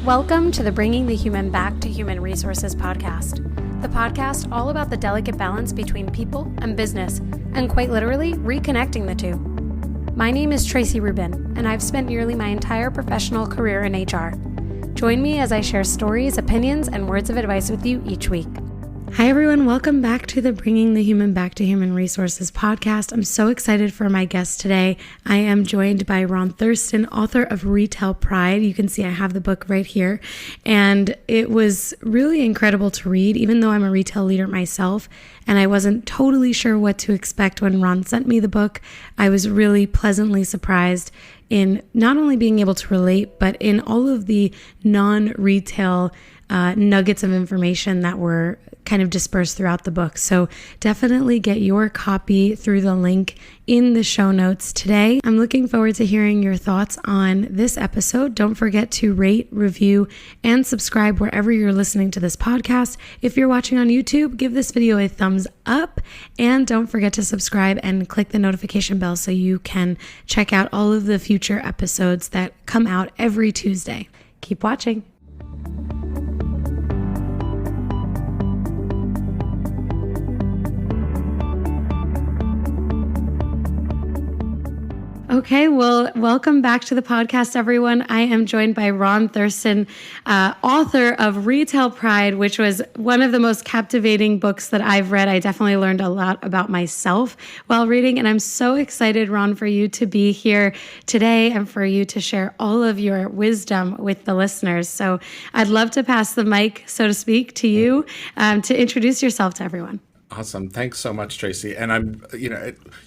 Welcome to the Bringing the Human Back to Human Resources podcast, the podcast all about the delicate balance between people and business, and quite literally reconnecting the two. My name is Traci Rubin, and I've spent nearly my entire professional career in HR. Join me as I share stories, opinions, and words of advice with you each week. Hi, everyone. Welcome back to the Bringing the Human Back to Human Resources podcast. I'm so excited for my guest today. I am joined by Ron Thurston, author of Retail Pride. You can see I have the book right here. And it was really incredible to read, even though I'm a retail leader myself. And I wasn't totally sure what to expect when Ron sent me the book. I was really pleasantly surprised in not only being able to relate, but in all of the non-retail nuggets of information that were kind of dispersed throughout the book. So definitely get your copy through the link in the show notes today. I'm looking forward to hearing your thoughts on this episode. Don't forget to rate, review, and subscribe wherever you're listening to this podcast. If you're watching on YouTube, give this video a thumbs up, and don't forget to subscribe and click the notification bell so you can check out all of the future episodes that come out every Tuesday. Keep watching. Okay, well, welcome back to the podcast, everyone. I am joined by Ron Thurston, author of Retail Pride, which was one of the most captivating books that I've read. I definitely learned a lot about myself while reading, and I'm so excited, Ron, for you to be here today and for you to share all of your wisdom with the listeners. So I'd love to pass the mic, so to speak, to you to introduce yourself to everyone. Awesome. Thanks so much, Traci. And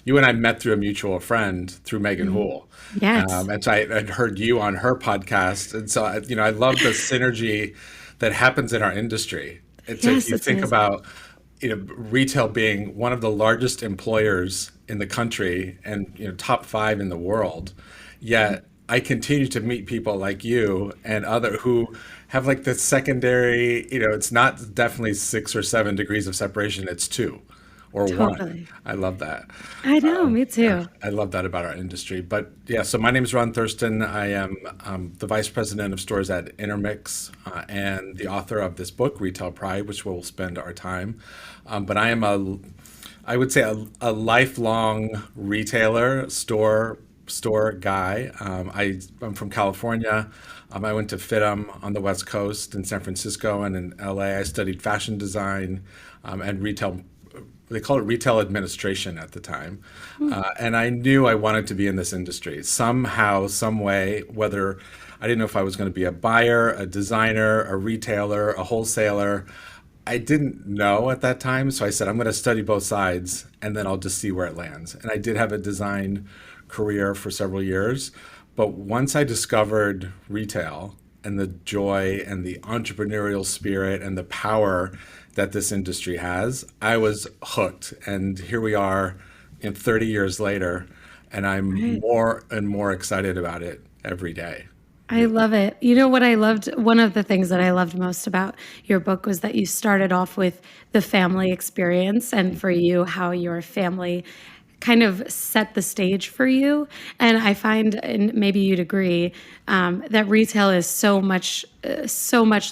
you and I met through a mutual friend through Megan Hool. Yes. And so I'd heard you on her podcast. And so, I love the synergy that happens in our industry. And so if you think about, retail being one of the largest employers in the country and, top 5 in the world, yet I continue to meet people like you and other who have like the secondary, it's not definitely 6 or 7 degrees of separation. It's 2 or Totally. 1. I love that. I know, me too. Yeah, I love that about our industry. But yeah, so my name is Ron Thurston. I am the vice president of stores at INTERMIX and the author of this book, Retail Pride, which we'll spend our time. But I am I would say a lifelong retailer, store guy. I'm from California. I went to FITM on the West Coast in San Francisco, and in LA I studied fashion design and retail. They called it retail administration at the time. And I knew I wanted to be in this industry somehow, some way, whether I didn't know if I was going to be a buyer, a designer, a retailer, a wholesaler. I didn't know at that time. So I said, I'm going to study both sides and then I'll just see where it lands. And I did have a design career for several years. But once I discovered retail and the joy and the entrepreneurial spirit and the power that this industry has, I was hooked. And here we are 30 years later, and I'm more and more excited about it every day. I love it. You know what I loved? One of the things that I loved most about your book was that you started off with the family experience, and for you, how your family kind of set the stage for you. And I find, and maybe you'd agree, that retail is so much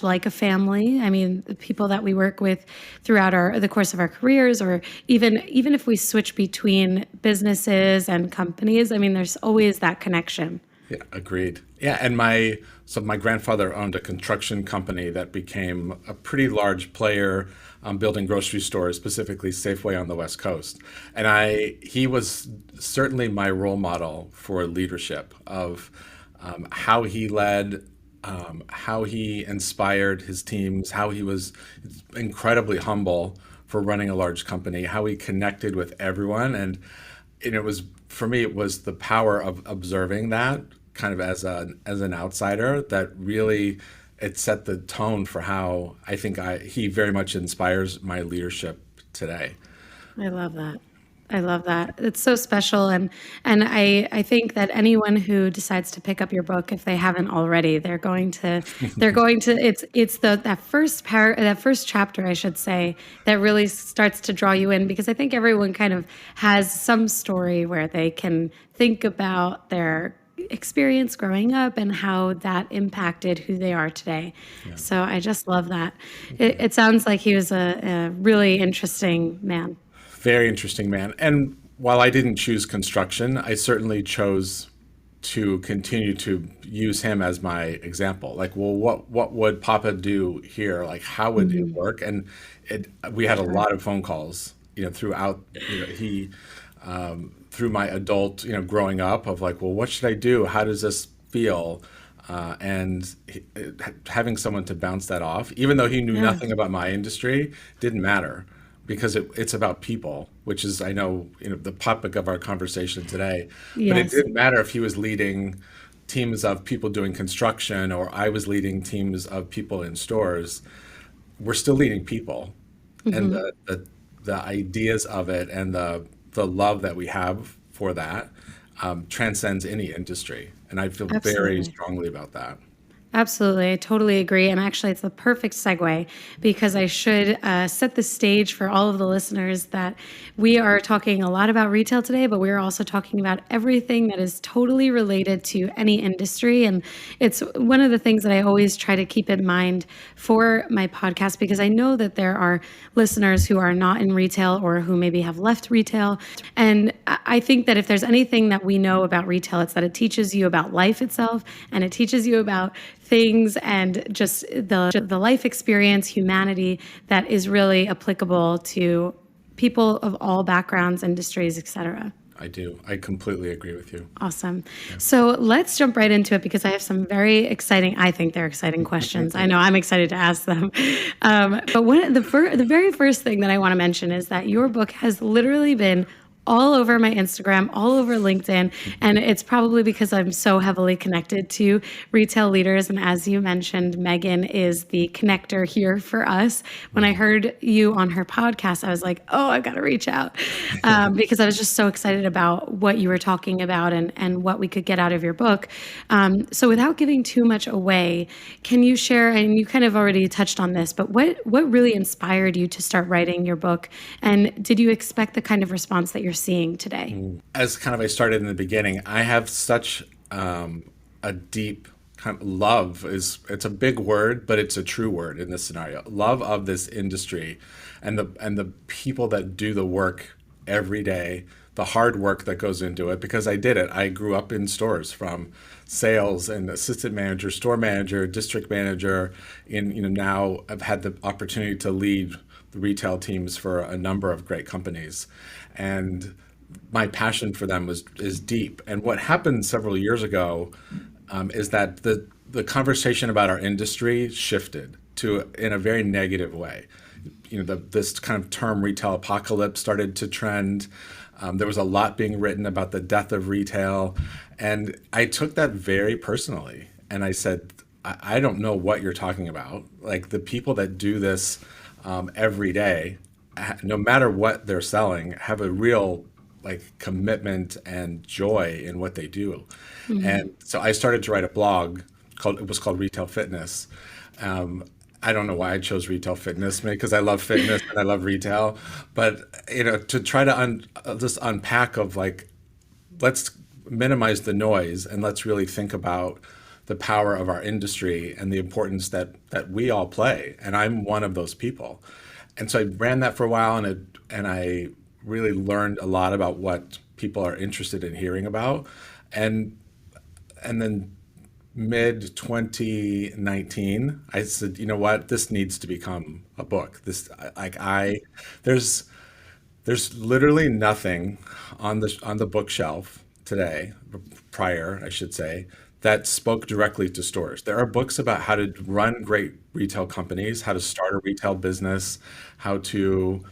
like a family. I mean, the people that we work with throughout the course of our careers, or even if we switch between businesses and companies, I mean, there's always that connection. Yeah, agreed. Yeah, and my grandfather owned a construction company that became a pretty large player building grocery stores, specifically Safeway on the West Coast. And he was certainly my role model for leadership of how he led, how he inspired his teams, how he was incredibly humble for running a large company, how he connected with everyone. And it was, for me, it was the power of observing that kind of as an outsider that really it set the tone for how I think he very much inspires my leadership today. I love that. I love that. It's so special. And I think that anyone who decides to pick up your book, if they haven't already, that first chapter, I should say, that really starts to draw you in, because I think everyone kind of has some story where they can think about their experience growing up and how that impacted who they are today. Yeah. So I just love that. It sounds like he was a really interesting man. Very interesting man. And while I didn't choose construction, I certainly chose to continue to use him as my example. Like, well, what would Papa do here? Like, how would it work? And we had a Sure. lot of phone calls, throughout, through my adult, growing up of like, well, what should I do? How does this feel? Having someone to bounce that off, even though he knew Yeah. nothing about my industry, didn't matter because it's about people, which is, I know, the topic of our conversation today. But it Yes. didn't matter if he was leading teams of people doing construction or I was leading teams of people in stores. We're still leading people, and Hmm. the ideas of it and the love that we have for that transcends any industry. And I feel very Absolutely. strongly about that. Absolutely. I totally agree. And actually, it's the perfect segue because I should set the stage for all of the listeners that we are talking a lot about retail today, but we're also talking about everything that is totally related to any industry. And it's one of the things that I always try to keep in mind for my podcast because I know that there are listeners who are not in retail or who maybe have left retail. And I think that if there's anything that we know about retail, it's that it teaches you about life itself and it teaches you about things and just the life experience, humanity that is really applicable to people of all backgrounds, industries, etc. I do. I completely agree with you. Awesome. So let's jump right into it because I have some very exciting, I think they're exciting questions. I know I'm excited to ask them. But the very first thing that I want to mention is that your book has literally been all over my Instagram, all over LinkedIn. And it's probably because I'm so heavily connected to retail leaders. And as you mentioned, Megan is the connector here for us. When I heard you on her podcast, I was like, oh, I've got to reach out because I was just so excited about what you were talking about and what we could get out of your book. So without giving too much away, can you share, and you kind of already touched on this, but what really inspired you to start writing your book? And did you expect the kind of response that you're seeing today? As kind of I started in the beginning, I have such a deep kind of love it's a big word, but it's a true word in this scenario. Love of this industry and the people that do the work every day, the hard work that goes into it, because I did it. I grew up in stores from sales and assistant manager, store manager, district manager, now I've had the opportunity to lead the retail teams for a number of great companies. And my passion for them is deep. And what happened several years ago is that the conversation about our industry shifted to in a very negative way. This kind of term retail apocalypse started to trend. There was a lot being written about the death of retail, and I took that very personally. And I said, I don't know what you're talking about. Like the people that do this every day, no matter what they're selling, have a real like commitment and joy in what they do. Mm-hmm. And so I started to write a blog it was called Retail Fitness. I don't know why I chose retail fitness, maybe because I love fitness and I love retail, but to try to just unpack of like, let's minimize the noise and let's really think about the power of our industry and the importance that we all play. And I'm one of those people. And so I ran that for a while, and I really learned a lot about what people are interested in hearing about. And then mid 2019, I said, you know what, this needs to become a book. There's literally nothing on the bookshelf today, prior, I should say, that spoke directly to stores. There are books about how to run great retail companies, how to start a retail business, how to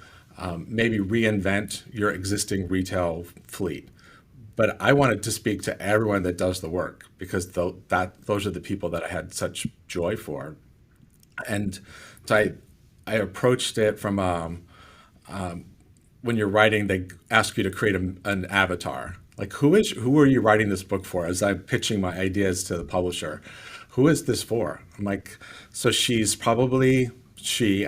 maybe reinvent your existing retail fleet. But I wanted to speak to everyone that does the work because those are the people that I had such joy for. And so I approached it from when you're writing, they ask you to create an avatar. Like who are you writing this book for? As I'm pitching my ideas to the publisher, who is this for? I'm like, so she's probably she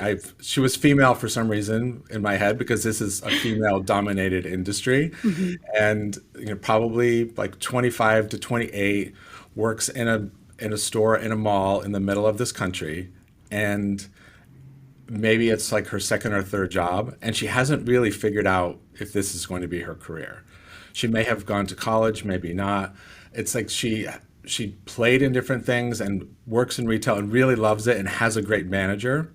was female for some reason in my head because this is a female dominated industry, Hmm. and probably like 25 to 28, works in a store in a mall in the middle of this country, and maybe it's like her second or third job, and she hasn't really figured out if this is going to be her career. She may have gone to college, maybe not. It's like she played in different things and works in retail and really loves it and has a great manager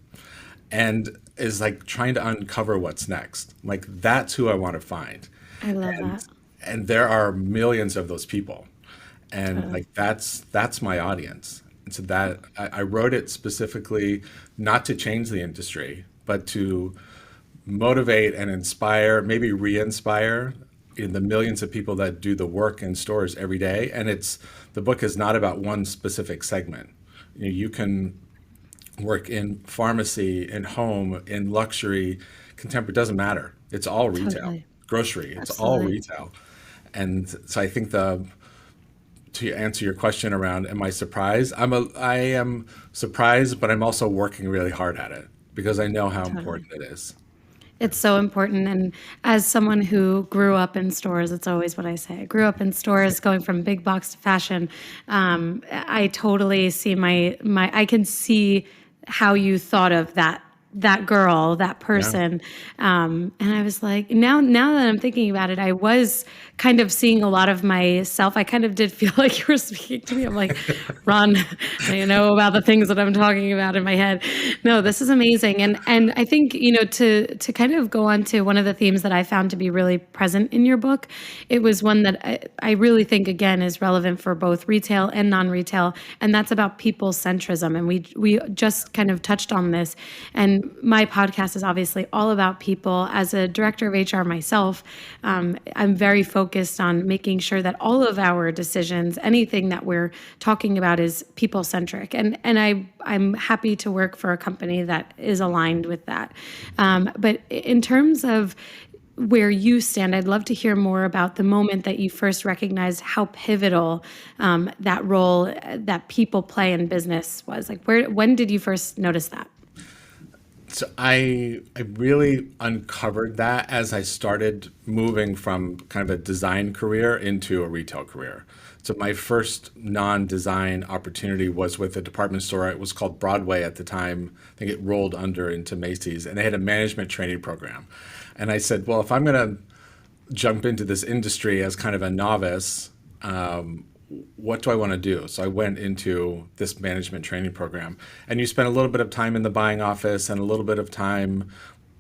and is like trying to uncover what's next. Like that's who I want to find. I love And that. and there are millions of those people. And Totally. like that's my audience. And so that I wrote it specifically not to change the industry, but to motivate and inspire, maybe re-inspire in the millions of people that do the work in stores every day. And it's the book is not about one specific segment. You can work in pharmacy, in home, in luxury, contemporary, doesn't matter. It's all retail. Totally. Grocery, it's all Absolutely. retail. And so I think the to answer your question around am I surprised? I am surprised, but I'm also working really hard at it because I know how Totally. important it is. It's so important. And as someone who grew up in stores, it's always what I say. I grew up in stores going from big box to fashion. I totally see I can see how you thought of that girl, that Yeah. person. And I was like, now that I'm thinking about it, I was kind of seeing a lot of myself. I kind of did feel like you were speaking to me. I'm like, Ron, I know about the things that I'm talking about in my head. No, this is amazing. And I think, to kind of go on to one of the themes that I found to be really present in your book, it was one that I really think again is relevant for both retail and non-retail, and that's about people centrism. And we just kind of touched on this. And my podcast is obviously all about people. As a director of HR myself, I'm very focused on making sure that all of our decisions, anything that we're talking about, is people centric. And I'm happy to work for a company that is aligned with that. But in terms of where you stand, I'd love to hear more about the moment that you first recognized how pivotal that role that people play in business was. Like, when did you first notice that? So I really uncovered that as I started moving from kind of a design career into a retail career. So my first non-design opportunity was with a department store. It was called Broadway at the time. I think it rolled under into Macy's, and they had a management training program. And I said, well, if I'm going to jump into this industry as kind of a novice, what do I want to do? So I went into this management training program, and you spend a little bit of time in the buying office and a little bit of time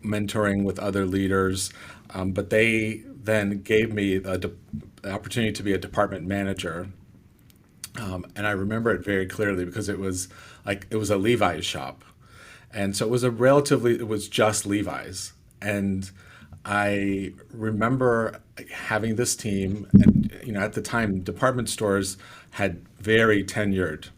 mentoring with other leaders. But they then gave me the opportunity to be a department manager. And I remember it very clearly because it was a Levi's shop. And so it was just Levi's. And I remember having this team, and at the time, department stores had very tenured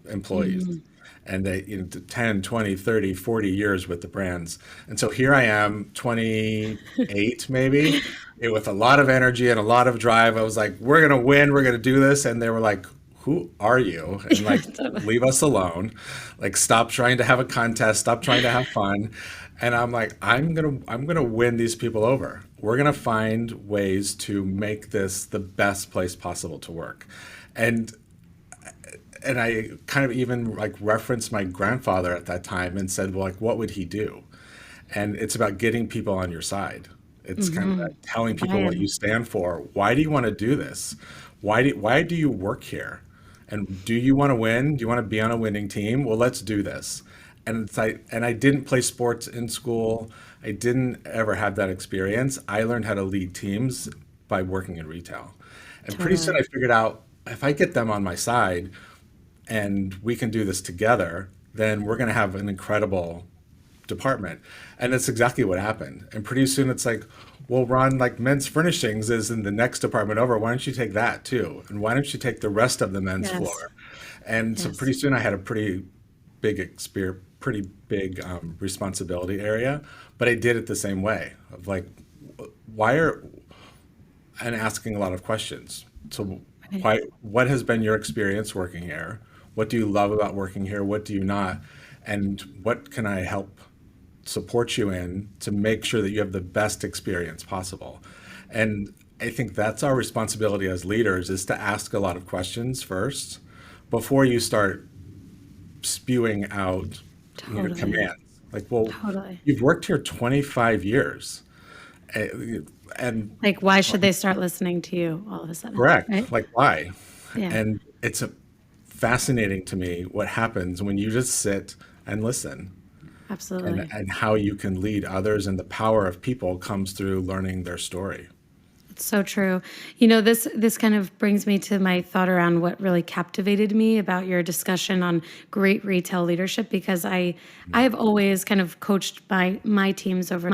employees, and they 10, 20, 30, 40 years with the brands. And so here I am, 28 maybe, with a lot of energy and a lot of drive. I was like, we're going to win, we're going to do this. And they were like, who are you? And Yeah, like, totally. leave us alone. Like, stop trying to have a contest, stop trying to have fun. And I'm like, I'm gonna win these people over. We're gonna find ways to make this the best place possible to work. And and I kind of even like referenced my grandfather at that time and said, well, like, what would he do? And it's about getting people on your side. It's kind of that telling people what you Buy-in. stand for. Why do you want to do this? Why do you work here? And do you want to win? Do you want to be on a winning team? Well, let's do this. And I didn't play sports in school. I didn't ever have that experience. I learned how to lead teams by working in retail. And pretty soon I Totally. figured out if I get them on my side, and we can do this together, then we're going to have an incredible department. And that's exactly what happened. And pretty soon it's like, well, Ron, like men's furnishings is in the next department over. Why don't you take that too? And why don't you take the rest of the men's Yes. floor? And so pretty Yes. soon I had a pretty big responsibility area, but I did it the same way of like, why are, and asking a lot of questions. So Right. what has been your experience working here? What do you love about working here? What do you not? and what can I help support you in to make sure that you have the best experience possible. And I think that's our responsibility as leaders, is to ask a lot of questions first before you start spewing out, Totally. commands. Like, well, Totally. you've worked here 25 years. eh, And Like, why should they start listening to you all of a sudden? correct, Right? like why? Yeah, And it's fascinating to me what happens when you just sit and listen, absolutely. and how you can lead others, and the power of people comes through learning their story. It's so true. This kind of brings me to my thought around what really captivated me about your discussion on great retail leadership, because I have always kind of coached my teams over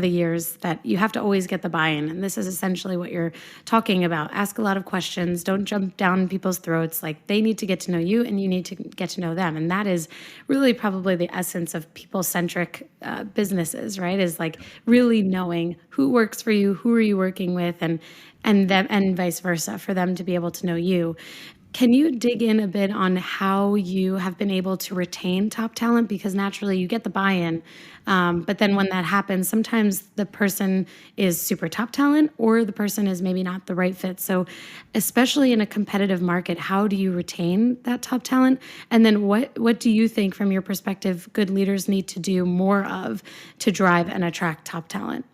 the years that you have to always get the buy-in, and this is essentially what you're talking about. Ask a lot of questions. Don't jump down people's throats. Like, they need to get to know you, and you need to get to know them, and that is really probably the essence of people-centric businesses, right? Is like really knowing who works for you, who are you working with, and them, and vice versa, for them to be able to know you. Can you dig in a bit on how you have been able to retain top talent? Because naturally you get the buy-in, but then when that happens, sometimes the person is super top talent, or the person is maybe not the right fit. So, especially in a competitive market, how do you retain that top talent? And then what do you think, from your perspective, good leaders need to do more of to drive and attract top talent?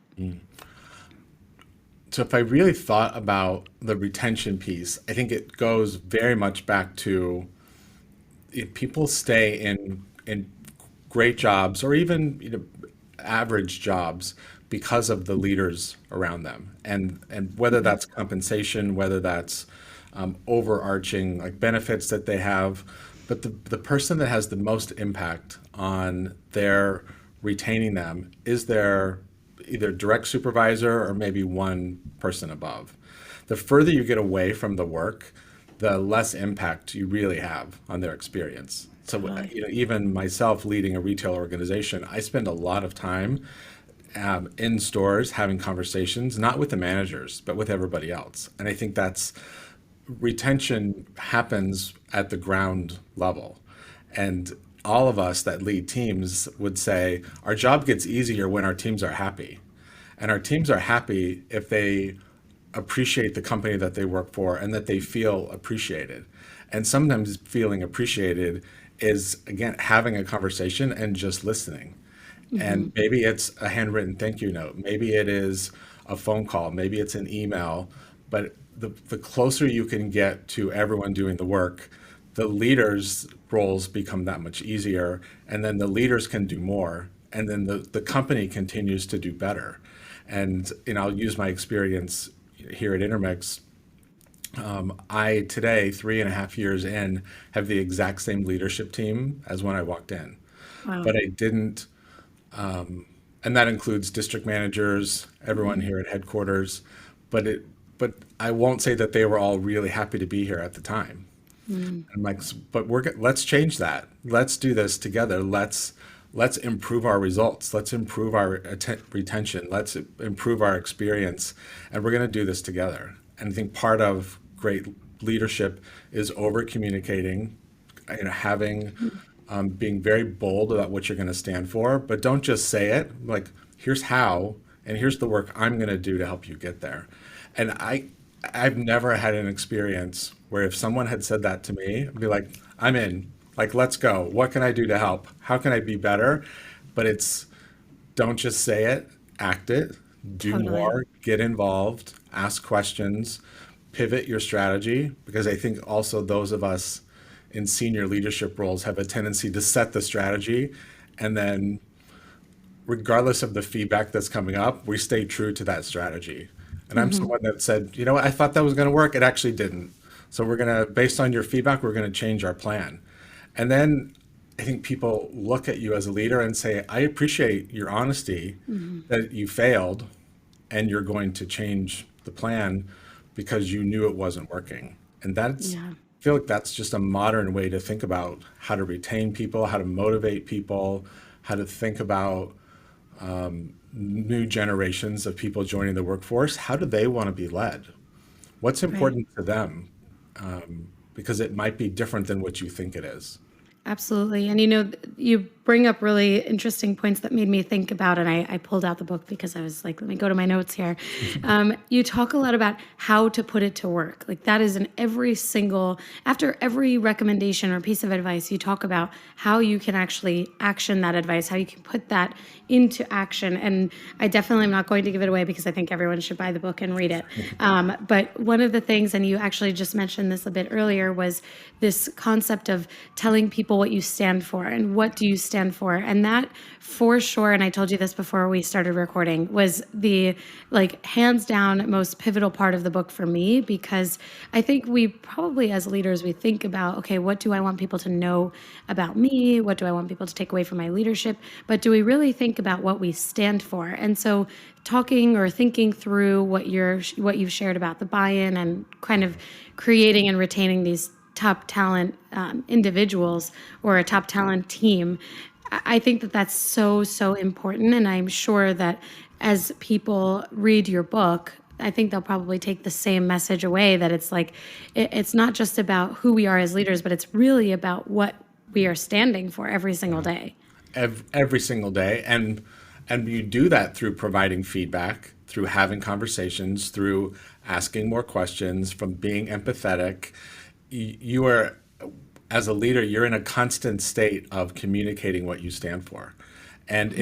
So if I really thought about the retention piece, I think it goes very much back to, if people stay in great jobs, or even average jobs, because of the leaders around them, and whether that's compensation, whether that's overarching like benefits that they have, but the person that has the most impact on their retaining them is their either direct supervisor or maybe one person above. The further you get away from the work, the less impact you really have on their experience. So, Totally. even myself leading a retail organization, I spend a lot of time in stores having conversations, not with the managers, but with everybody else. And I think that's, retention happens at the ground level. And all of us that lead teams would say our job gets easier when our teams are happy. And our teams are happy if they appreciate the company that they work for, and that they feel appreciated. And sometimes feeling appreciated is, again, having a conversation and just listening. And maybe it's a handwritten thank you note, maybe it is a phone call, maybe it's an email. But the closer you can get to everyone doing the work, the leaders' roles become that much easier. And then the leaders can do more. And then the company continues to do better. And I'll use my experience here at Intermix. I today, 3.5 years in, have the exact same leadership team as when I walked in. Wow. But I didn't, and that includes district managers, everyone here at headquarters. But I won't say that they were all really happy to be here at the time. I'm like, but let's change that. Let's do this together. Let's improve our results. Let's improve our retention. Let's improve our experience, and we're going to do this together. And I think part of great leadership is over communicating, having, being very bold about what you're going to stand for, but don't just say it. Like, here's how, and here's the work I'm going to do to help you get there. And I've never had an experience where if someone had said that to me, I'd be like, I'm in. Like, let's go. What can I do to help? How can I be better? But it's, don't just say it, act it, do Totally. more, get involved, ask questions, pivot your strategy. Because I think also those of us in senior leadership roles have a tendency to set the strategy, and then regardless of the feedback that's coming up, we stay true to that strategy. And I'm someone that said, you know what, I thought that was going to work. It actually didn't. So we're going to, based on your feedback, we're going to change our plan. And then I think people look at you as a leader and say, I appreciate your honesty that you failed, and you're going to change the plan because you knew it wasn't working. And that's, Yeah. I feel like that's just a modern way to think about how to retain people, how to motivate people, how to think about new generations of people joining the workforce. How do they want to be led? What's Right. important to them? Because it might be different than what you think it is. Absolutely. And you bring up really interesting points that made me think about, and I pulled out the book because I was like, let me go to my notes here. You talk a lot about how to put it to work. Like that is in after every recommendation or piece of advice, you talk about how you can actually action that advice, how you can put that into action. And I definitely am not going to give it away because I think everyone should buy the book and read it. But one of the things, and you actually just mentioned this a bit earlier, was this concept of telling people what you stand for and what do you stand for. And that for sure, and I told you this before we started recording, was the hands down most pivotal part of the book for me, because I think we probably as leaders, we think about, okay, what do I want people to know about me? What do I want people to take away from my leadership? But do we really think about what we stand for? And so talking or thinking through what you've shared about the buy-in and kind of creating and retaining these top talent individuals or a top talent team, I think that that's so, so important. And I'm sure that as people read your book, I think they'll probably take the same message away, that it's like, it's not just about who we are as leaders, but it's really about what we are standing for every single day. Every single day. And you do that through providing feedback, through having conversations, through asking more questions, from being empathetic. You are, as a leader, you're in a constant state of communicating what you stand for. And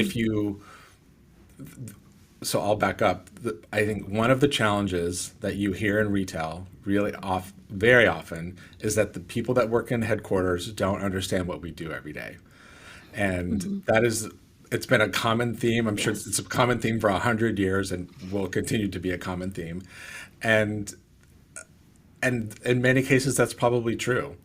so I'll back up. I think one of the challenges that you hear in retail very often is that the people that work in headquarters don't understand what we do every day. And it's been a common theme. I'm sure it's a common theme for 100 years and will continue to be a common theme. And in many cases, that's probably true.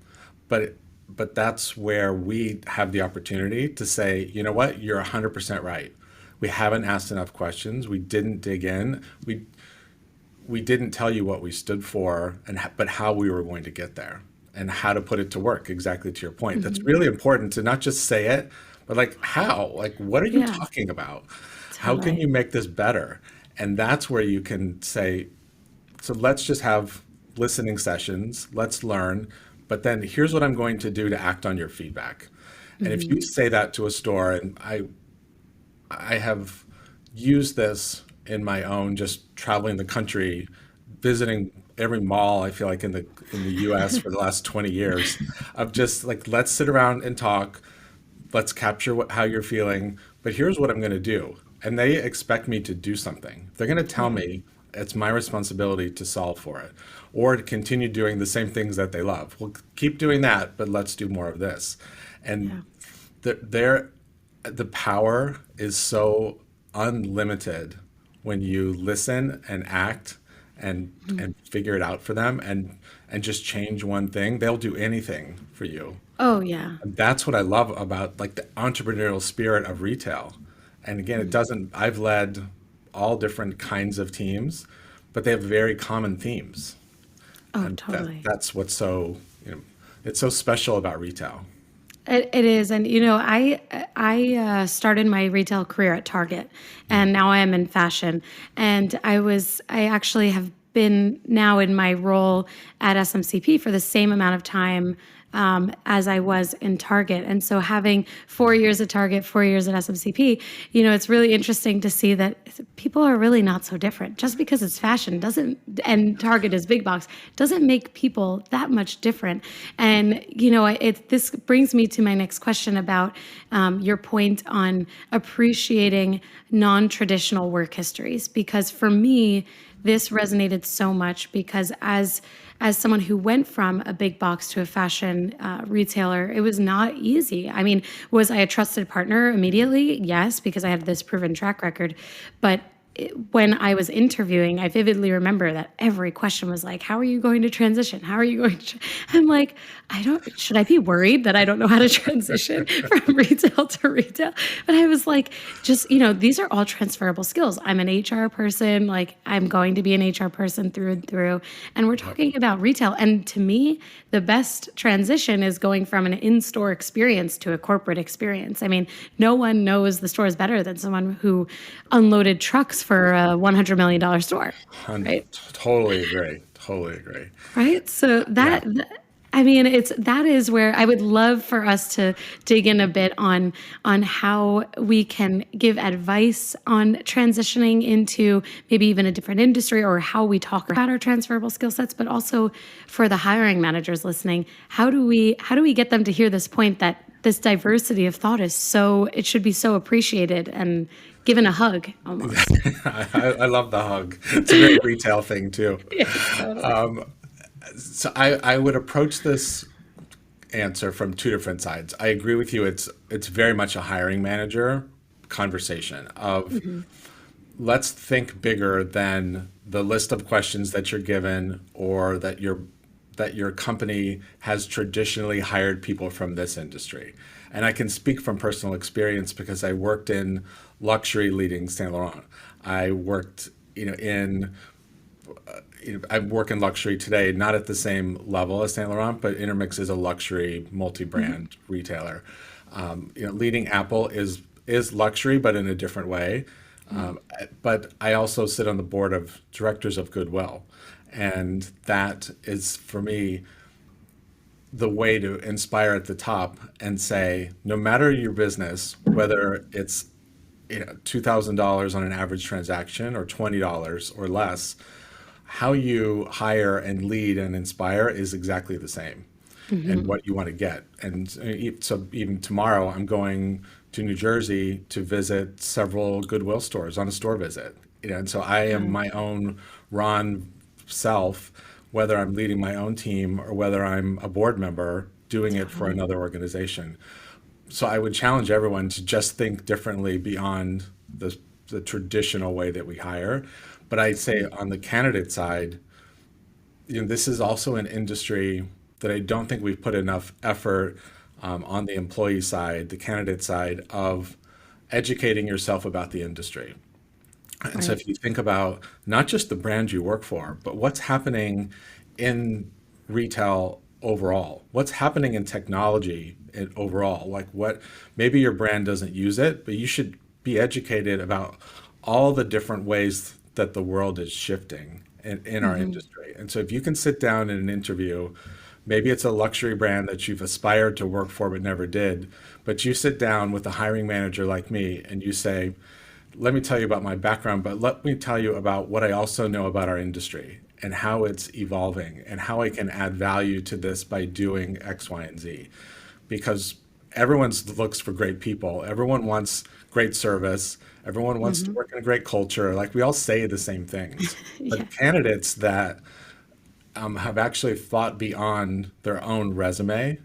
But that's where we have the opportunity to say, you know what, you're 100% right. We haven't asked enough questions. We didn't dig in. We didn't tell you what we stood for, but how we were going to get there and how to put it to work, exactly to your point. That's really important, to not just say it, but how? What are you talking about? How can you make this better? And that's where you can say, so let's just have listening sessions, let's learn, but then here's what I'm going to do to act on your feedback. And if you say that to a store, and I have used this in my own, just traveling the country, visiting every mall, I feel like in the US for the last 20 years, of just let's sit around and talk, let's capture how you're feeling, but here's what I'm going to do. And they expect me to do something. They're going to tell me it's my responsibility to solve for it, or to continue doing the same things that they love. Well, keep doing that, but let's do more of this. And the power is so unlimited when you listen and act and figure it out for them and just change one thing. They'll do anything for you. Oh, yeah. And that's what I love about the entrepreneurial spirit of retail. And again, I've led all different kinds of teams, but they have very common themes. Oh, And totally. that's what's so, it's so special about retail. It is. And, I started my retail career at Target, and now I am in fashion. And I actually have been now in my role at SMCP for the same amount of time as I was in Target. And so having 4 years at Target, 4 years at SMCP, it's really interesting to see that people are really not so different. Just because it's fashion and Target is big box, doesn't make people that much different. And, this brings me to my next question about your point on appreciating non-traditional work histories, because for me, this resonated so much, because as someone who went from a big box to a fashion retailer, it was not easy. I mean, was I a trusted partner immediately? Yes, because I had this proven track record. But when I was interviewing, I vividly remember that every question was like, how are you going to transition? How are you going to? I'm like, should I be worried that I don't know how to transition from retail to retail? But I was like, these are all transferable skills. I'm an HR person. I'm going to be an HR person through and through. And we're talking about retail. And to me, the best transition is going from an in-store experience to a corporate experience. I mean, no one knows the stores better than someone who unloaded trucks for a $100 million store, right? Totally agree. Totally agree. Right. So I mean, that is where I would love for us to dig in a bit on how we can give advice on transitioning into maybe even a different industry, or how we talk about our transferable skill sets, but also for the hiring managers listening, how do we get them to hear this point that this diversity of thought it should be so appreciated and given a hug almost. I love the hug. It's a very retail thing too. Yes, totally. So I would approach this answer from two different sides. I agree with you. It's very much a hiring manager conversation of let's think bigger than the list of questions that you're given, or that your company has traditionally hired people from this industry. And I can speak from personal experience because I worked in luxury leading Saint Laurent. I worked, I work in luxury today, not at the same level as Saint Laurent, but INTERMIX is a luxury multi-brand retailer. Leading Apple is luxury, but in a different way. But I also sit on the board of directors of Goodwill, and that is for me the way to inspire at the top and say, no matter your business, whether it's $2,000 on an average transaction or $20 or less, how you hire and lead and inspire is exactly the same, and what you want to get. And so even tomorrow, I'm going to New Jersey to visit several Goodwill stores on a store visit. And so I am my own Ron self, whether I'm leading my own team or whether I'm a board member doing it for another organization. So I would challenge everyone to just think differently beyond the traditional way that we hire. But I'd say on the candidate side, this is also an industry that I don't think we've put enough effort on the employee side, the candidate side, of educating yourself about the industry. And so if you think about not just the brand you work for, but what's happening in retail overall, what's happening in technology overall, like what maybe your brand doesn't use it, but you should be educated about all the different ways that the world is shifting in our industry. And so if you can sit down in an interview, maybe it's a luxury brand that you've aspired to work for but never did, but you sit down with a hiring manager like me and you say, let me tell you about my background, but let me tell you about what I also know about our industry and how it's evolving and how I can add value to this by doing X, Y, and Z. Because everyone looks for great people. Everyone wants great service. Everyone wants to work in a great culture. Like, we all say the same things. But candidates that have actually thought beyond their own resume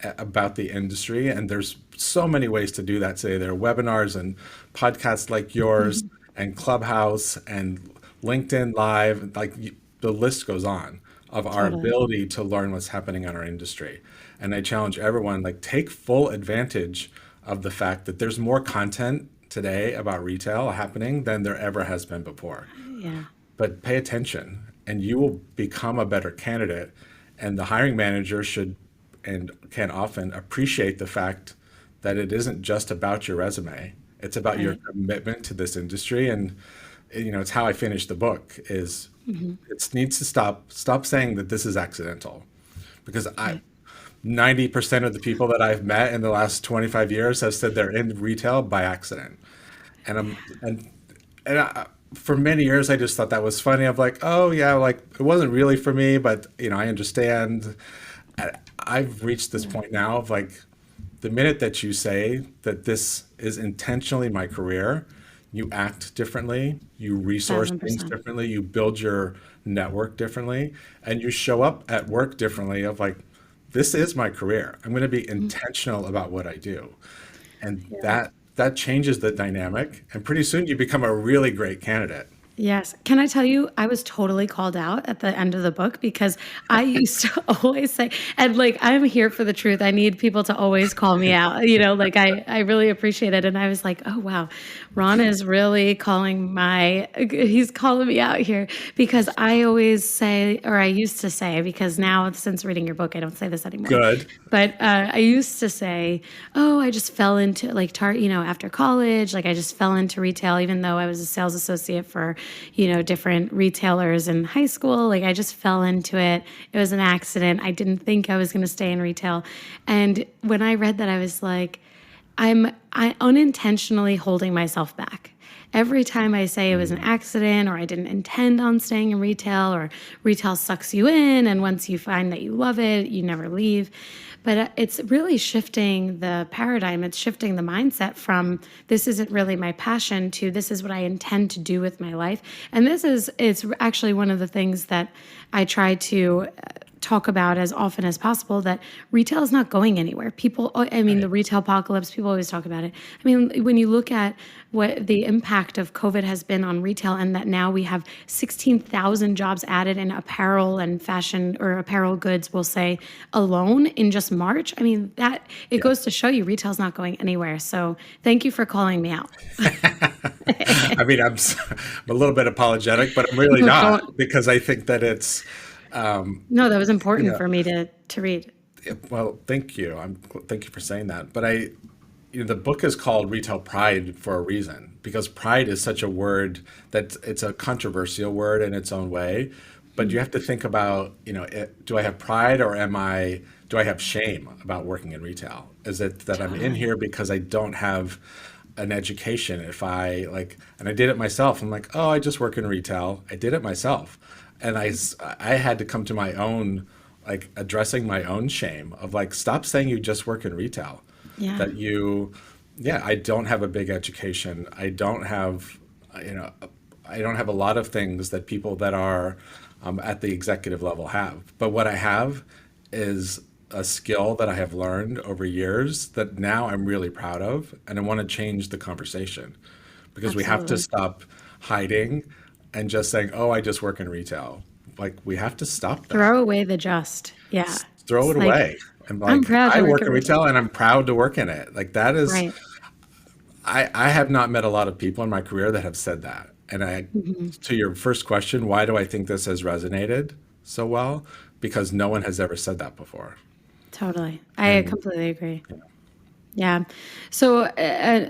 about the industry, and there's so many ways to do that today. There are webinars and podcasts like yours and Clubhouse and LinkedIn Live, the list goes on of our ability to learn what's happening in our industry. And I challenge everyone, take full advantage of the fact that there's more content today about retail happening than there ever has been before. Yeah. But pay attention and you will become a better candidate. And the hiring manager should and can often appreciate the fact that it isn't just about your resume. It's about your commitment to this industry. And it's how I finished the book is it needs to stop saying that this is accidental, because 90% of the people that I've met in the last 25 years have said they're in retail by accident. For many years, I just thought that was funny. I'm like, oh yeah, it wasn't really for me, but I understand. I've reached this point now of the minute that you say that this is intentionally my career, you act differently, you resource things 1,000%. differently, you build your network differently, and you show up at work differently of this is my career. I'm going to be intentional about what I do. And that changes the dynamic. And pretty soon you become a really great candidate. Yes. Can I tell you, I was totally called out at the end of the book because I used to always say, and I'm here for the truth. I need people to always call me out. I really appreciate it. And I was like, oh, wow, Ron is really he's calling me out here, because I always say, or I used to say, because now since reading your book, I don't say this anymore. Good. But I used to say, oh, I just fell into after college, I just fell into retail, even though I was a sales associate for different retailers in high school. Like I just fell into it. It was an accident. I didn't think I was going to stay in retail. And when I read that, I was like, I unintentionally holding myself back. Every time I say it was an accident or I didn't intend on staying in retail or retail sucks you in and once you find that you love it, you never leave. But it's really shifting the paradigm. It's shifting the mindset from this isn't really my passion to this is what I intend to do with my life. And it's actually one of the things that I try to talk about as often as possible, that retail is not going anywhere. The retail apocalypse, people always talk about it. I mean, when you look at what the impact of COVID has been on retail and that now we have 16,000 jobs added in apparel and fashion or apparel goods, we'll say, alone in just March. I mean, it goes to show you retail's not going anywhere. So thank you for calling me out. I mean, I'm a little bit apologetic, but I'm really not, because I think that it's no, that was important for me to read. well, thank you. Thank you for saying that. But the book is called Retail Pride for a reason, because pride is such a word that it's a controversial word in its own way. But you have to think about, do I have pride or do I have shame about working in retail? Is it that I'm in here because I don't have an education? And I did it myself. I'm like, oh, I just work in retail. I did it myself. And I had to come to my own, addressing my own shame of stop saying you just work in retail. Yeah. That I don't have a big education. I don't have a lot of things that people that are at the executive level have. But what I have is a skill that I have learned over years that now I'm really proud of. And I want to change the conversation, because we have to stop hiding and just saying, oh, I just work in retail. We have to stop that. Throw away the just. Yeah. Throw it away. And I'm proud I work in retail and I'm proud to work in it. That is, right. I have not met a lot of people in my career that have said that. And to your first question, why do I think this has resonated so well? Because no one has ever said that before. Totally. I completely agree. Yeah. So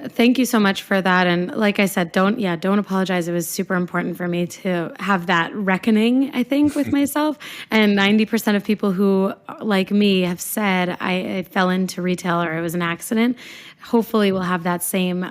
thank you so much for that. And like I said, don't apologize. It was super important for me to have that reckoning, I think, with myself. And 90% of people who, like me, have said I fell into retail or it was an accident. Hopefully we'll have that same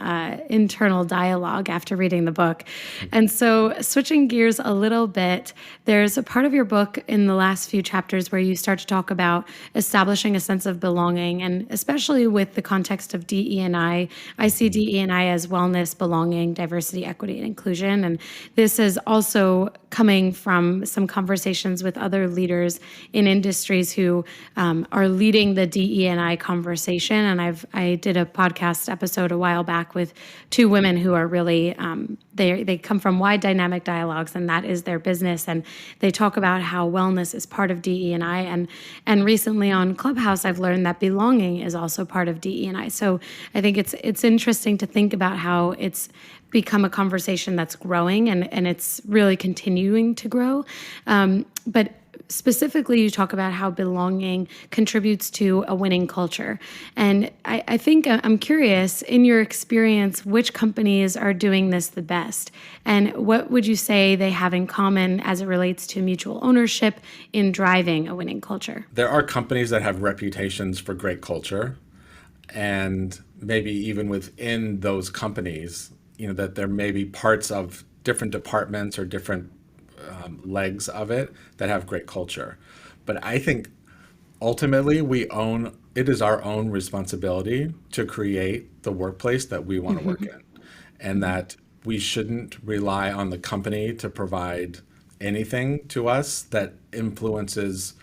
internal dialogue after reading the book. And so switching gears a little bit, there's a part of your book in the last few chapters where you start to talk about establishing a sense of belonging, and especially with the context of DE&I. I see DE&I as wellness, belonging, diversity, equity, and inclusion. And this is also coming from some conversations with other leaders in industries who are leading the DE&I conversation. And I did a podcast episode a while back with two women who are really, they come from wide dynamic dialogues, and that is their business. And they talk about how wellness is part of DE&I. And recently on Clubhouse, I've learned that belonging is also part of DE&I. So I think it's interesting to think about how it's become a conversation that's growing and it's really continuing to grow. But specifically, you talk about how belonging contributes to a winning culture. And I think I'm curious, in your experience, which companies are doing this the best? And what would you say they have in common as it relates to mutual ownership in driving a winning culture? There are companies that have reputations for great culture, and maybe even within those companies, that there may be parts of different departments or different legs of it that have great culture. But I think ultimately it is our own responsibility to create the workplace that we want to work in, and that we shouldn't rely on the company to provide anything to us that influences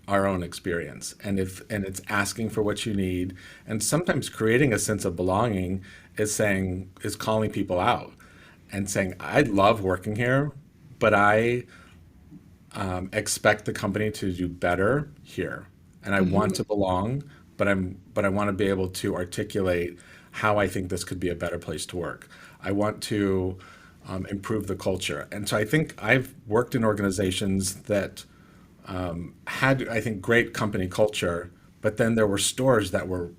our own experience. And it's asking for what you need, and sometimes creating a sense of belonging is calling people out and saying, I love working here, but I expect the company to do better here, and I want to belong, but I want to be able to articulate how I think this could be a better place to work. I want to improve the culture. And so I think I've worked in organizations that had, I think, great company culture, but then there were stores that were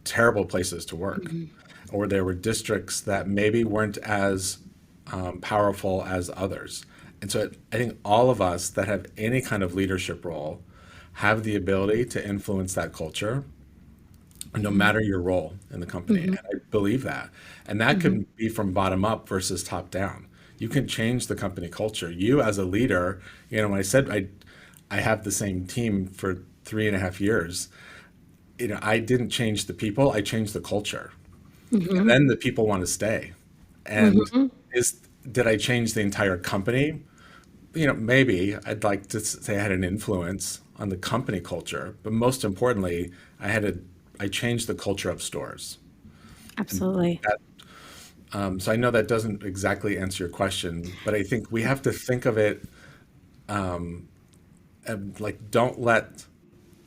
terrible places to work, or there were districts that maybe weren't as powerful as others. And so I think all of us that have any kind of leadership role have the ability to influence that culture, no matter your role in the company. Mm-hmm. And I believe that. And that Mm-hmm. could be from bottom up versus top down. You can change the company culture. You as a leader, when I said I have the same team for 3.5 years, I didn't change the people, I changed the culture. And Mm-hmm. then the people want to stay. And Mm-hmm. is did I change the entire company? Maybe I'd like to say I had an influence on the company culture, but most importantly, I changed the culture of stores. And Absolutely. that, so I know that doesn't exactly answer your question, but I think we have to think of it like don't let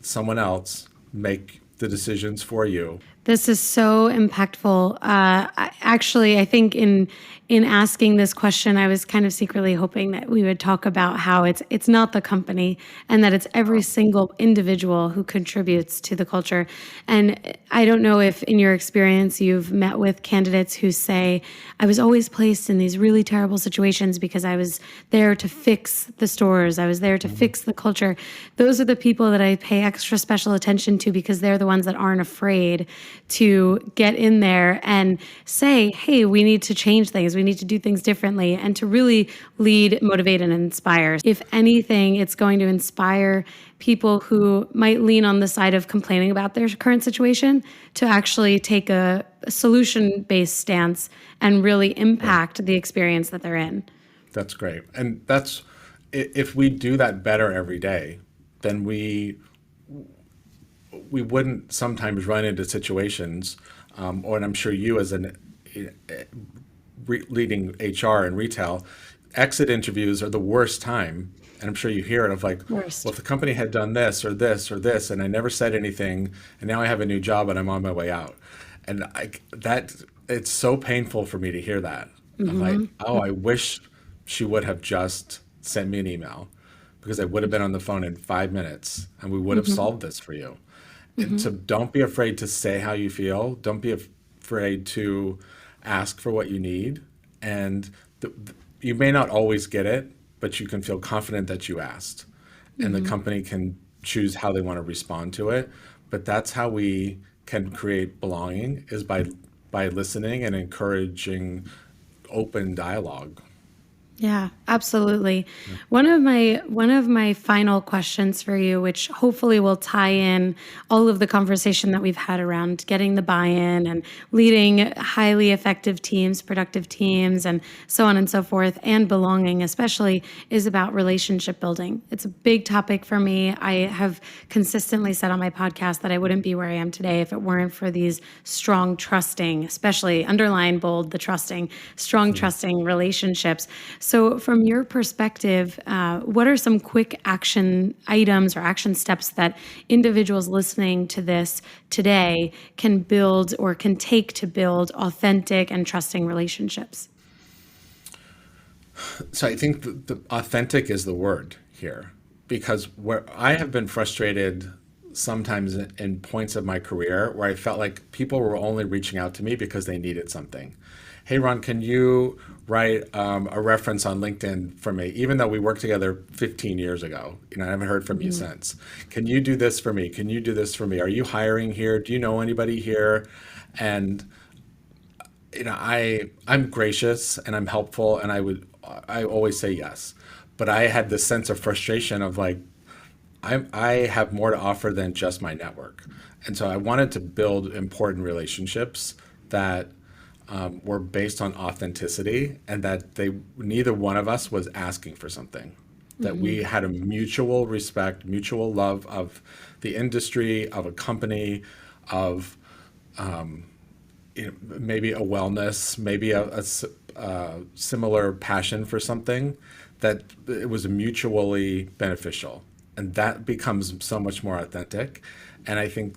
someone else make the decisions for you. This is so impactful. Actually, I think in asking this question, I was kind of secretly hoping that we would talk about how it's not the company and that it's every single individual who contributes to the culture. And I don't know if in your experience you've met with candidates who say, I was always placed in these really terrible situations because I was there to fix the stores. I was there to Mhm. fix the culture. Those are the people that I pay extra special attention to because they're the ones that aren't afraid to get in there and say, hey, we need to change things. We need to do things differently and to really lead, motivate, and inspire. If anything, it's going to inspire people who might lean on the side of complaining about their current situation to actually take a solution-based stance and really Right. impact the experience that they're in. That's great. And if we do that better every day, then we wouldn't sometimes run into situations, or and I'm sure you as an leading HR and retail, exit interviews are the worst time. And I'm sure you hear it of like, well, Worst. if the company had done this or this or this, and I never said anything, and now I have a new job and I'm on my way out. And it's so painful for me to hear that. Of like, Mm-hmm. oh, I wish she would have just sent me an email because I would have been on the phone in 5 minutes and we would have Mm-hmm. solved this for you. And Mm-hmm. so don't be afraid to say how you feel. Don't be afraid to ask for what you need. And you may not always get it, but you can feel confident that you asked. And the Mm-hmm. company can choose how they want to respond to it. But that's how we can create belonging is by listening and encouraging open dialogue. Yeah, absolutely. One of my final questions for you, which hopefully will tie in all of the conversation that we've had around getting the buy-in and leading highly effective teams, productive teams, and so on and so forth, and belonging, especially, is about relationship building. It's a big topic for me. I have consistently said on my podcast that I wouldn't be where I am today if it weren't for these strong, trusting, especially underline bold the trusting, strong, trusting relationships. So, from your perspective, what are some quick action items or action steps that individuals listening to this today can build or can take to build authentic and trusting relationships? So I think the authentic is the word here because where I have been frustrated sometimes in points of my career where I felt like people were only reaching out to me because they needed something. Hey, Ron, can you write a reference on LinkedIn for me? Even though we worked together 15 years ago, I haven't heard from you Mm-hmm. since. Can you do this for me? Can you do this for me? Are you hiring here? Do you know anybody here? And I'm gracious and I'm helpful and I always say yes. But I had this sense of frustration of like I have more to offer than just my network. And so I wanted to build important relationships that were based on authenticity and that they neither one of us was asking for something. That Mm-hmm. we had a mutual respect, mutual love of the industry, of a company, of maybe a wellness, maybe similar passion for something, that it was mutually beneficial. And that becomes so much more authentic. And I think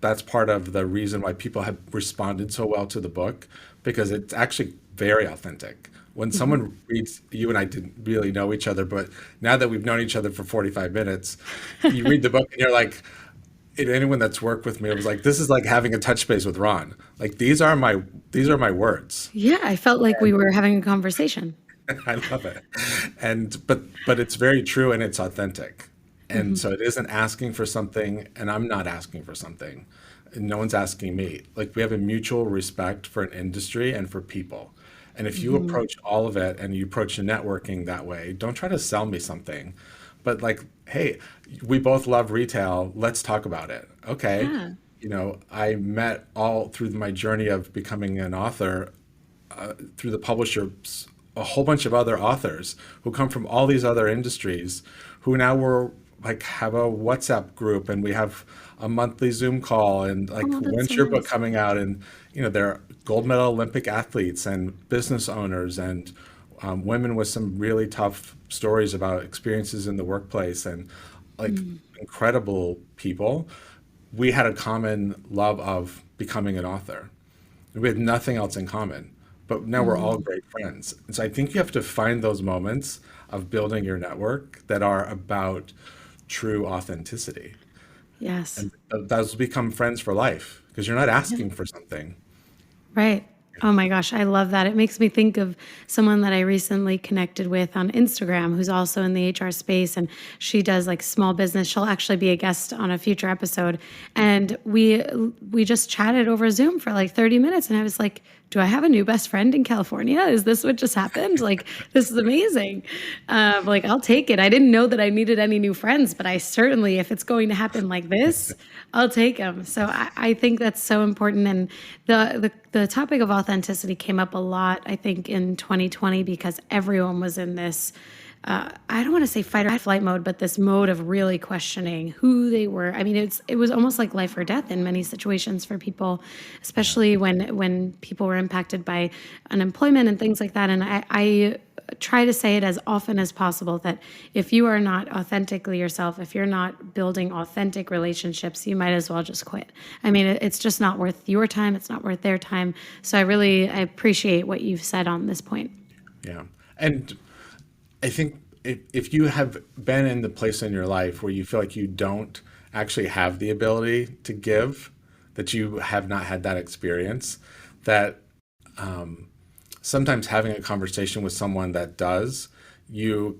that's part of the reason why people have responded so well to the book, because it's actually very authentic. When Mm-hmm. someone reads, you and I didn't really know each other, but now that we've known each other for 45 minutes, you read the book and you're like, anyone that's worked with me was like, this is like having a touch base with Ron. Like these are my words. Yeah, I felt like we were having a conversation. I love it. And but it's very true and it's authentic. And Hmm. so it isn't asking for something and I'm not asking for something. And no one's asking me. Like we have a mutual respect for an industry and for people. And if you Hmm. approach all of it and you approach the networking that way, don't try to sell me something. But like, hey, we both love retail. Let's talk about it. Okay. Yeah. I met all through my journey of becoming an author through the publishers a whole bunch of other authors who come from all these other industries who now we're like have a WhatsApp group and we have a monthly Zoom call and like Oh, that's so when's your book nice. coming out and they're gold medal Olympic athletes and business owners and women with some really tough stories about experiences in the workplace and like Mm. incredible people. We had a common love of becoming an author. We had nothing else in common, but now we're all Mm. great friends. And so I think you have to find those moments of building your network that are about true authenticity. Yes. And those become friends for life because you're not asking for something. Right. Oh my gosh, I love that. It makes me think of someone that I recently connected with on Instagram who's also in the HR space and she does like small business. She'll actually be a guest on a future episode. And we just chatted over Zoom for like 30 minutes and I was like, do I have a new best friend in California? Is this what just happened? Like, this is amazing. Like, I'll take it. I didn't know that I needed any new friends, but I certainly, if it's going to happen like this, I'll take them. So I think that's so important. And the topic of authenticity came up a lot, I think, in 2020 because everyone was in this I don't want to say fight or flight mode, but this mode of really questioning who they were. I mean, it was almost like life or death in many situations for people, Yeah. especially when people were impacted by unemployment and things like that. And I try to say it as often as possible that if you are not authentically yourself, if you're not building authentic relationships, you might as well just quit. I mean, it's just not worth your time. It's not worth their time. So I appreciate what you've said on this point. Yeah. And I think if you have been in the place in your life where you feel like you don't actually have the ability to give, that you have not had that experience, that sometimes having a conversation with someone that does, you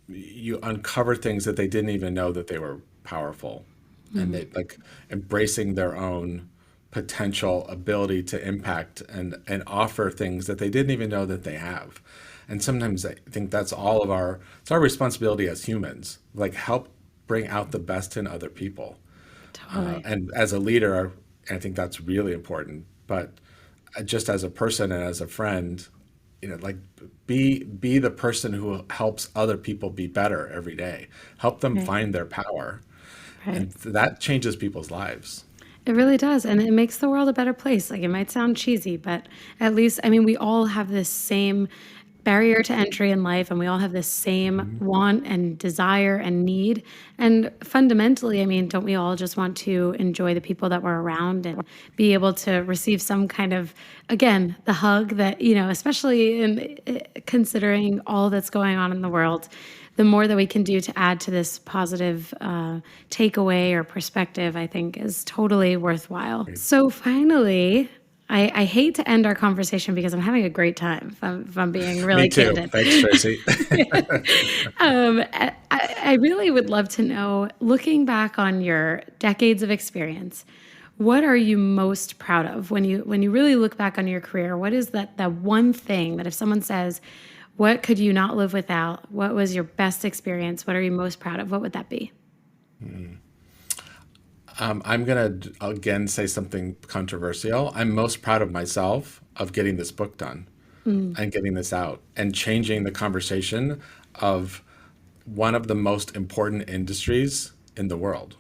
you uncover things that they didn't even know that they were powerful, and Mm. they like embracing their own potential ability to impact and offer things that they didn't even know that they have. And sometimes I think that's all of our it's our responsibility as humans, like help bring out the best in other people. Totally. And as a leader, I think that's really important. But just as a person and as a friend, like be the person who helps other people be better every day. Help them Right. find their power, Right. and that changes people's lives. It really does. And it makes the world a better place. Like it might sound cheesy, but at least, I mean, we all have this same barrier to entry in life and we all have this same Mhm. want and desire and need. And fundamentally, I mean, don't we all just want to enjoy the people that we're around and be able to receive some kind of, again, the hug that, especially in considering all that's going on in the world, the more that we can do to add to this positive takeaway or perspective, I think is totally worthwhile. So finally, I hate to end our conversation because I'm having a great time, if I'm being Me really too. candid. Thanks, Tracy. I really would love to know, looking back on your decades of experience, what are you most proud of when you really look back on your career? What is that one thing that if someone says, what could you not live without? What was your best experience? What are you most proud of? What would that be? I'm gonna again say something controversial. I'm most proud of myself of getting this book done Mm. and getting this out and changing the conversation of one of the most important industries in the world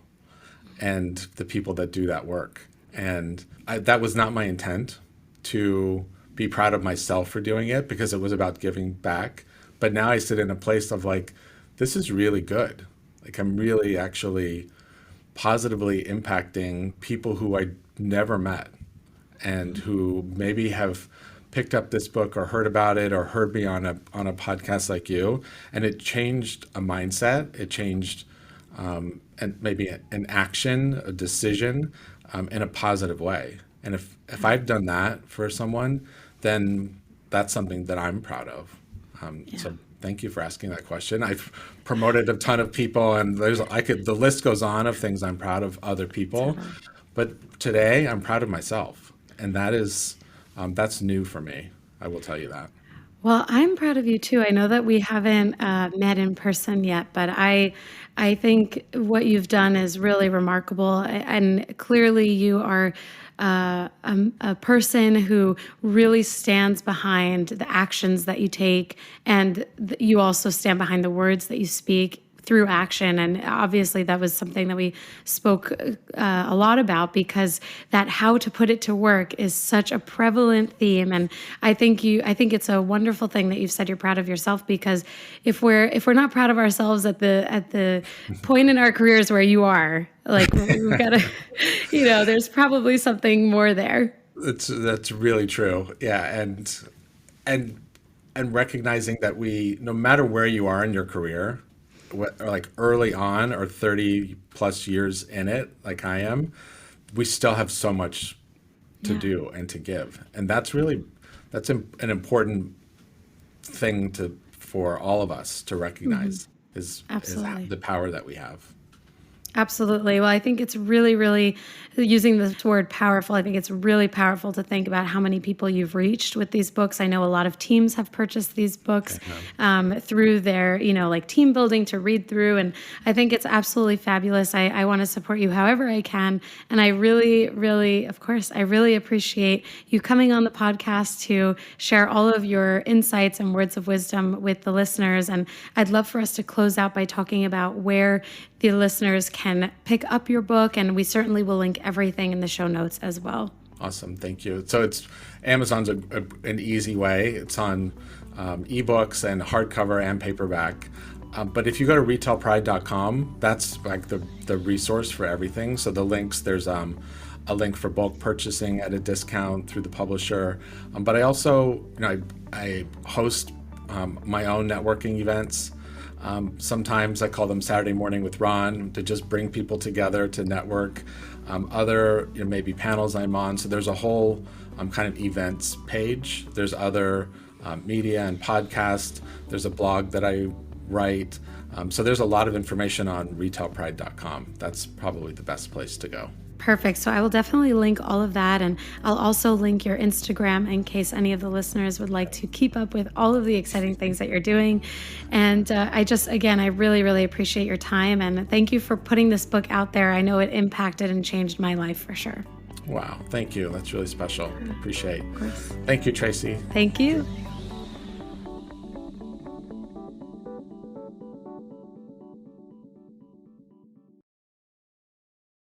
and the people that do that work. And that was not my intent to be proud of myself for doing it because it was about giving back. But now I sit in a place of like, this is really good. Like I'm really actually positively impacting people who I never met and who maybe have picked up this book or heard about it or heard me on a podcast like you, and it changed a mindset. It changed and maybe an action, a decision, in a positive way. And if I've done that for someone, then that's something that I'm proud of. So thank you for asking that question. I've promoted a ton of people, and the list goes on of things I'm proud of other people. Totally. But today I'm proud of myself, and that's new for me. I will tell you that. Well, I'm proud of you too. I know that we haven't met in person yet, but I think what you've done is really remarkable, and clearly you are a person who really stands behind the actions that you take, and you also stand behind the words that you speak through action. And obviously that was something that we spoke a lot about, because that how to put it to work is such a prevalent theme. And I think it's a wonderful thing that you've said you're proud of yourself, because if we're not proud of ourselves at the point in our careers where you are, like, we've got to, there's probably something more there. That's really true. Yeah, and recognizing that no matter where you are in your career, or like early on or 30 plus years in it, like I am, we still have so much to do and to give. And that's an important thing for all of us to recognize, is the power that we have. Absolutely. Well, I think it's really, really, using this word powerful, I think it's really powerful to think about how many people you've reached with these books. I know a lot of teams have purchased these books through their, like team building to read through. And I think it's absolutely fabulous. I want to support you however I can. And I really, really, of course, I really appreciate you coming on the podcast to share all of your insights and words of wisdom with the listeners. And I'd love for us to close out by talking about where the listeners can pick up your book, and we certainly will link everything in the show notes as well. Awesome, thank you. So Amazon's an easy way. It's on ebooks and hardcover and paperback. But if you go to retailpride.com, that's like the resource for everything. So the links, there's a link for bulk purchasing at a discount through the publisher. But I also, I host my own networking events. Sometimes I call them Saturday Morning with Ron, to just bring people together to network. Other, maybe panels I'm on. So there's a whole kind of events page. There's other media and podcast. There's a blog that I write. So there's a lot of information on retailpride.com. That's probably the best place to go. Perfect. So I will definitely link all of that, and I'll also link your Instagram in case any of the listeners would like to keep up with all of the exciting things that you're doing. And I really, really appreciate your time, and thank you for putting this book out there. I know it impacted and changed my life for sure. Wow. Thank you. That's really special. Appreciate it. Thank you, Traci. Thank you.